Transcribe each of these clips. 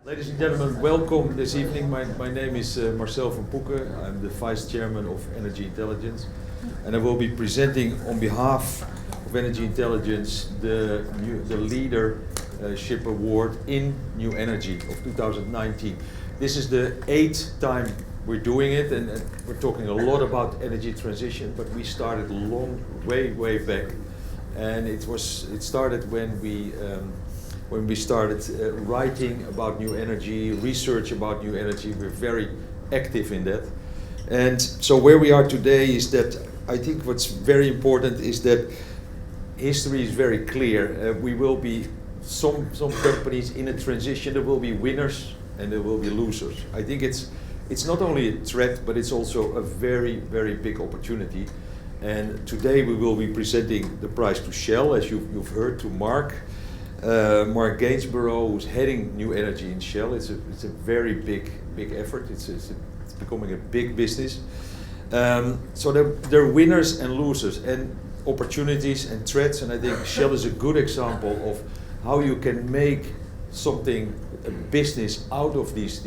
Ladies and gentlemen, welcome this evening. My name is Marcel from Poecke. I'm the Vice Chairman of Energy Intelligence, and I will be presenting on behalf of Energy Intelligence the Leadership Award in New Energy of 2019. This is the 8th time we're doing it, and we're talking a lot about energy transition, but we started way back, and it started when we started writing about new energy, research about new energy. We're very active in that. And so where we are today is that I think what's very important is that history is very clear. We will be some companies in a transition. There will be winners and there will be losers. I think it's not only a threat, but it's also a very big opportunity. And today we will be presenting the prize to Shell, as you've heard, to Mark Gainsborough, who's heading new energy in Shell. It's a very big effort. It's becoming a big business. So there are winners and losers, and opportunities and threats. And I think Shell is a good example of how you can make something, a business, out of these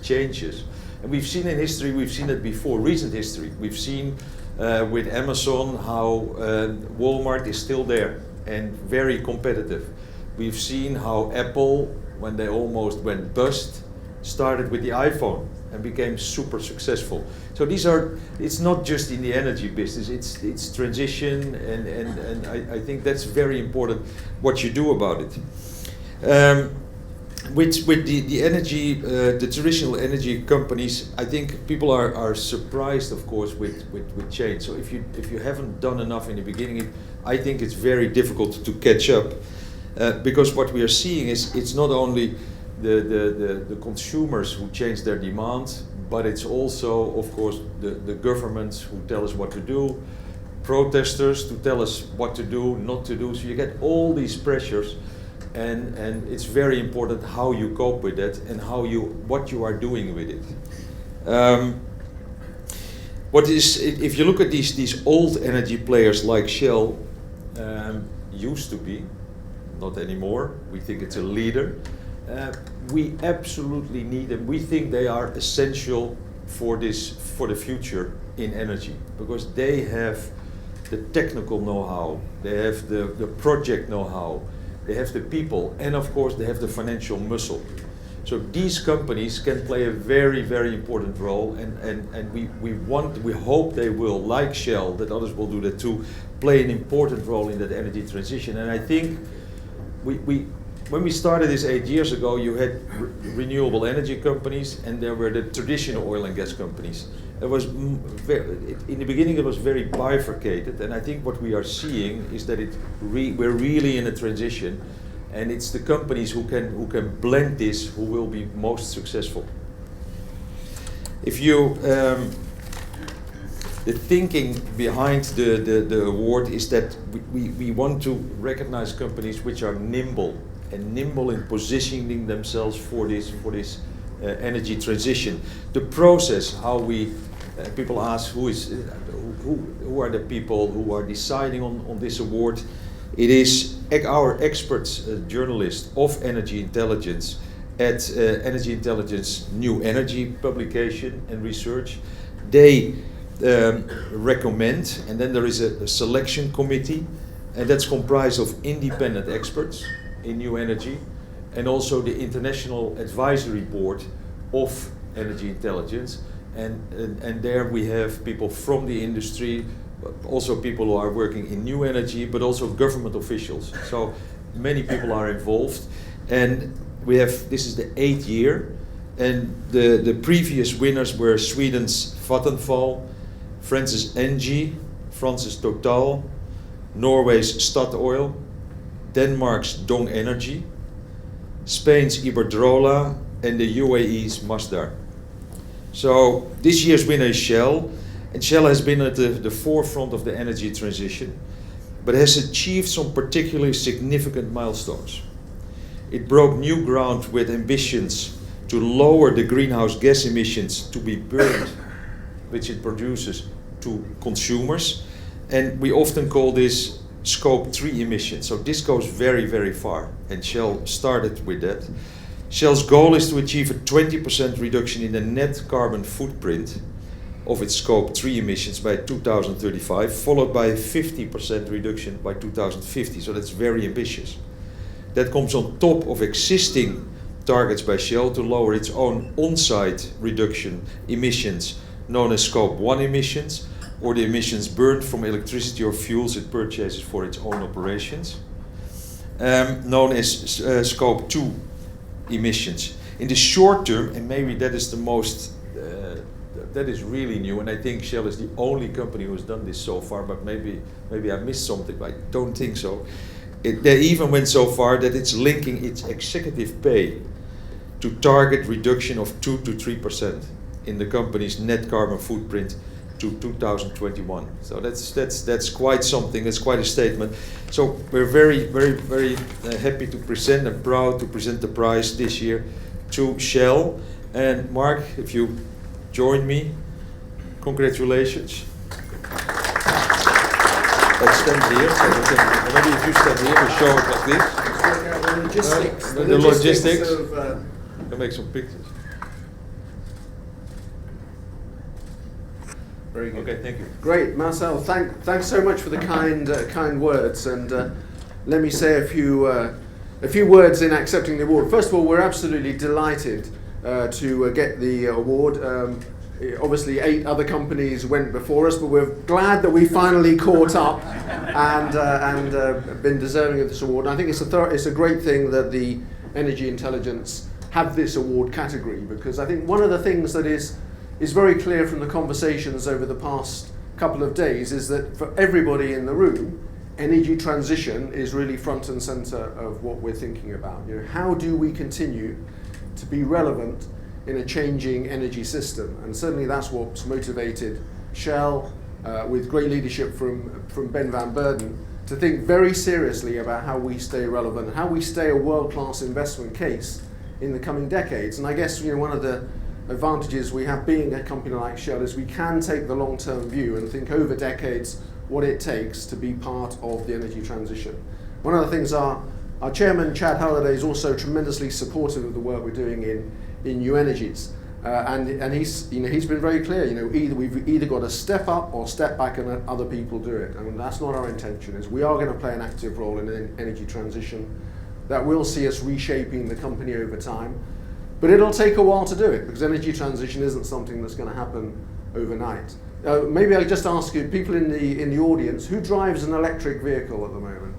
changes. And we've seen in history, we've seen it before, recent history. We've seen with Amazon how Walmart is still there and very competitive. We've seen how Apple, when they almost went bust, started with the iPhone and became super successful. So it's not just in the energy business, it's transition, and I think that's very important what you do about it. With the energy, the traditional energy companies, I think people are surprised, of course, with change. So if you haven't done enough in the beginning, I think it's very difficult to catch up, because what we are seeing is it's not only the consumers who change their demand, but it's also, of course, the governments who tell us what to do, protesters to tell us what to do, not to do. So you get all these pressures. And it's very important how you cope with that and what you are doing with it. If you look at these old energy players like Shell, used to be, not anymore. We think it's a leader. We absolutely need them. We think they are essential for the future in energy, because they have the technical know-how, they have the project know-how, they have the people, and of course they have the financial muscle. So these companies can play a very important role, and we hope they will, like Shell, that others will do that too, play an important role in that energy transition. And I think when we started this 8 years ago, you had renewable energy companies, and there were the traditional oil and gas companies. In the beginning it was very bifurcated, and I think what we are seeing is that we're really in a transition, and it's the companies who can blend this who will be most successful. If you the thinking behind the award is that we want to recognize companies which are nimble in positioning themselves for this energy transition. The process, how people ask who are the people who are deciding on this award. It is our experts, journalists of Energy Intelligence at Energy Intelligence New Energy publication and research. They recommend, and then there is a selection committee, and that's comprised of independent experts in new energy, and also the International Advisory Board of Energy Intelligence. And there we have people from the industry, also people who are working in new energy, but also government officials. So many people are involved, and this is the 8th year, and the previous winners were Sweden's Vattenfall, France's Engie, France's Total, Norway's Statoil, Denmark's Dong Energy, Spain's Iberdrola, and the UAE's Masdar. So this year's winner is Shell, and Shell has been at the forefront of the energy transition, but has achieved some particularly significant milestones. It broke new ground with ambitions to lower the greenhouse gas emissions to be burned, which it produces, to consumers, and we often call this Scope 3 emissions. So this goes very far, and Shell started with that. Shell's goal is to achieve a 20% reduction in the net carbon footprint of its Scope 3 emissions by 2035, followed by a 50% reduction by 2050. So that's very ambitious. That comes on top of existing targets by Shell to lower its own on-site reduction emissions, known as Scope 1 emissions, or the emissions burned from electricity or fuels it purchases for its own operations, known as Scope 2 emissions. In the short term, and maybe that is the most, that is really new, and I think Shell is the only company who has done this so far, but maybe I missed something, but I don't think so. They even went so far that it's linking its executive pay to target reduction of 2 to 3% in the company's net carbon footprint to 2021. So that's quite something. That's quite a statement. So we're very happy to present and proud to present the prize this year to Shell. And Mark, if you join me, congratulations. Let's stand here. Maybe if you stand here, we show it like this. The logistics. I'll make some pictures. Very good. Okay, thank you. Great, Marcel. Thanks so much for the kind words. And let me say a few words in accepting the award. First of all, we're absolutely delighted to get the award. Obviously, 8 other companies went before us, but we're glad that we finally caught up and been deserving of this award. And I think it's a great thing that the Energy Intelligence have this award category, because I think one of the things that is very clear from the conversations over the past couple of days is that for everybody in the room, energy transition is really front and center of what we're thinking about. You know, how do we continue to be relevant in a changing energy system? And certainly that's what's motivated Shell, with great leadership from Ben van Beurden, to think very seriously about how we stay relevant and how we stay a world-class investment case in the coming decades. And I guess, you know, one of the advantages we have being a company like Shell is we can take the long-term view and think over decades what it takes to be part of the energy transition. One of the things our chairman, Chad Halliday, is also tremendously supportive of the work we're doing in new energies. And he's been very clear, you know, we've either got to step up or step back and let other people do it. And that's not our intention. Is we are going to play an active role in an energy transition that will see us reshaping the company over time. But it'll take a while to do it, because energy transition isn't something that's going to happen overnight. Maybe I'll just ask you, people in the audience, who drives an electric vehicle at the moment?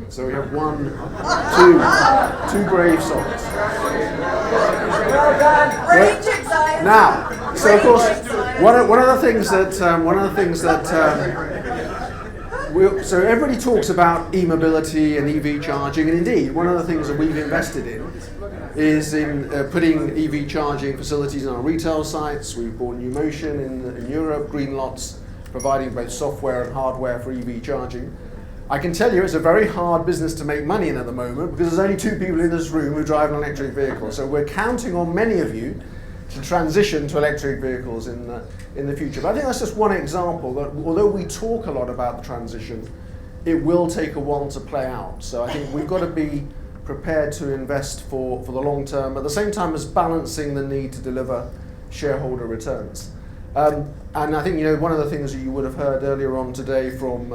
So we have 1, 2 brave souls. Well done. Range anxiety. Now, so of course, one of the things that so everybody talks about e-mobility and EV charging, and indeed, one of the things that we've invested in is in putting EV charging facilities on our retail sites. We've bought New Motion in Europe, Green Lots, providing both software and hardware for EV charging. I can tell you it's a very hard business to make money in at the moment, because there's only 2 people in this room who drive an electric vehicle. So we're counting on many of you to transition to electric vehicles in the future. But I think that's just one example that although we talk a lot about the transition, it will take a while to play out. So I think we've got to be prepared to invest for the long term, at the same time as balancing the need to deliver shareholder returns. And I think, you know, one of the things that you would have heard earlier on today from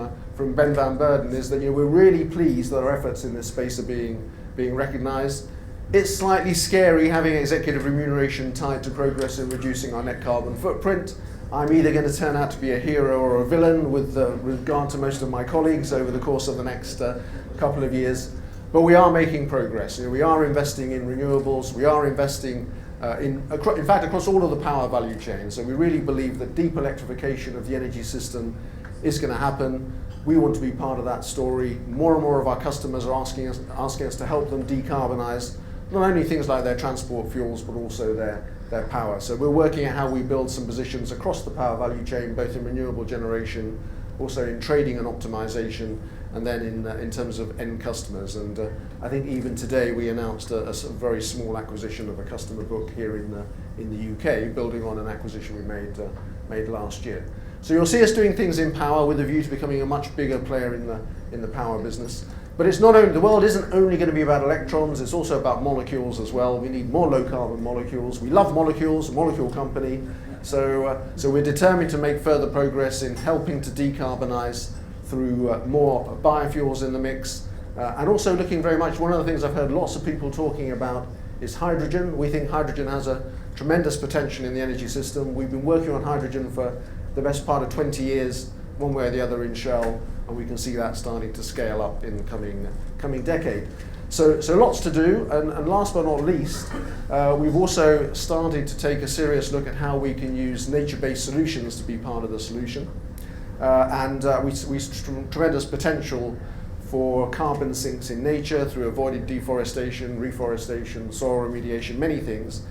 Ben van Beurden is that, you know, we're really pleased that our efforts in this space are being recognised. It's slightly scary having executive remuneration tied to progress in reducing our net carbon footprint. I'm either going to turn out to be a hero or a villain with regard to most of my colleagues over the course of the next couple of years. But we are making progress. You know, we are investing in renewables. We are investing in fact, across all of the power value chain. So we really believe that deep electrification of the energy system is going to happen. We want to be part of that story. More and more of our customers are asking us to help them decarbonise not only things like their transport fuels, but also their power. So we're working at how we build some positions across the power value chain, both in renewable generation, also in trading and optimization, and then in terms of end customers. And I think even today we announced a very small acquisition of a customer book here in the UK, building on an acquisition we made last year. So you'll see us doing things in power with a view to becoming a much bigger player in the power business. But it's not only, the world isn't only going to be about electrons, it's also about molecules as well. We need more low carbon molecules. We love molecules, a molecule company. So we're determined to make further progress in helping to decarbonize through more biofuels in the mix. And also looking very much, one of the things I've heard lots of people talking about is hydrogen. We think hydrogen has a tremendous potential in the energy system. We've been working on hydrogen for the best part of 20 years, one way or the other in Shell, and we can see that starting to scale up in the coming decade. So lots to do, and last but not least, we've also started to take a serious look at how we can use nature-based solutions to be part of the solution. We see tremendous potential for carbon sinks in nature through avoided deforestation, reforestation, soil remediation, many things.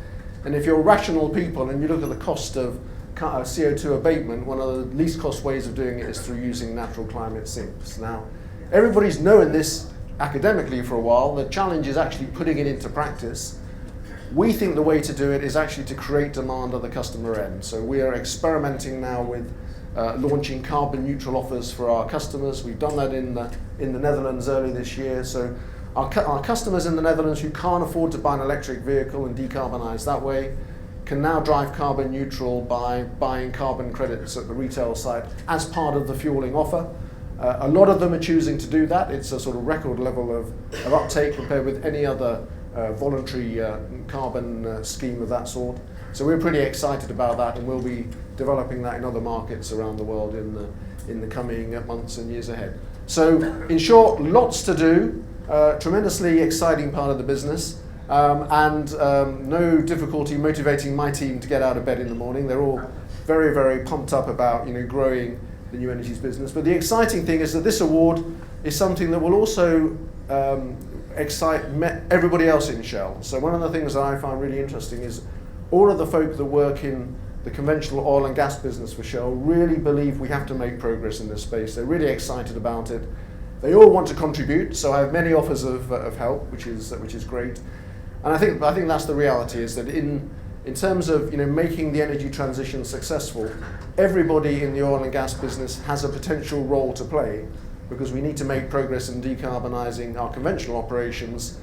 And if you're rational people and you look at the cost of CO2 abatement, one of the least cost ways of doing it is through using natural climate sinks. Now, everybody's known this academically for a while. The challenge is actually putting it into practice. We think the way to do it is actually to create demand at the customer end. So we are experimenting now with launching carbon neutral offers for our customers. We've done that in the Netherlands early this year. So our customers in the Netherlands who can't afford to buy an electric vehicle and decarbonize that way can now drive carbon neutral by buying carbon credits at the retail site as part of the fueling offer. A lot of them are choosing to do that. It's a sort of record level of uptake compared with any other voluntary carbon scheme of that sort. So we're pretty excited about that, and we'll be developing that in other markets around the world in the coming months and years ahead. So in short, lots to do, tremendously exciting part of the business, and no difficulty motivating my team to get out of bed in the morning. They're all very, very pumped up about growing the new energies business. But the exciting thing is that this award is something that will also excite everybody else in Shell. So one of the things that I find really interesting is all of the folk that work in the conventional oil and gas business for Shell really believe we have to make progress in this space. They're really excited about it. They all want to contribute, so I have many offers of help, which is great. And I think that's the reality, is that in terms of making the energy transition successful, everybody in the oil and gas business has a potential role to play, because we need to make progress in decarbonising our conventional operations.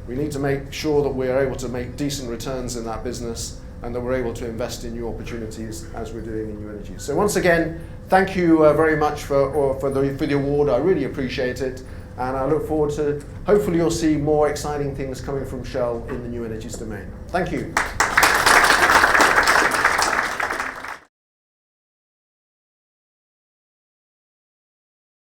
We need to make sure that we're able to make decent returns in that business, and that we're able to invest in new opportunities as we're doing in new energy. So once again, thank you very much for the award. I really appreciate it, and I look forward to, hopefully you'll see more exciting things coming from Shell in the new energies domain. Thank you.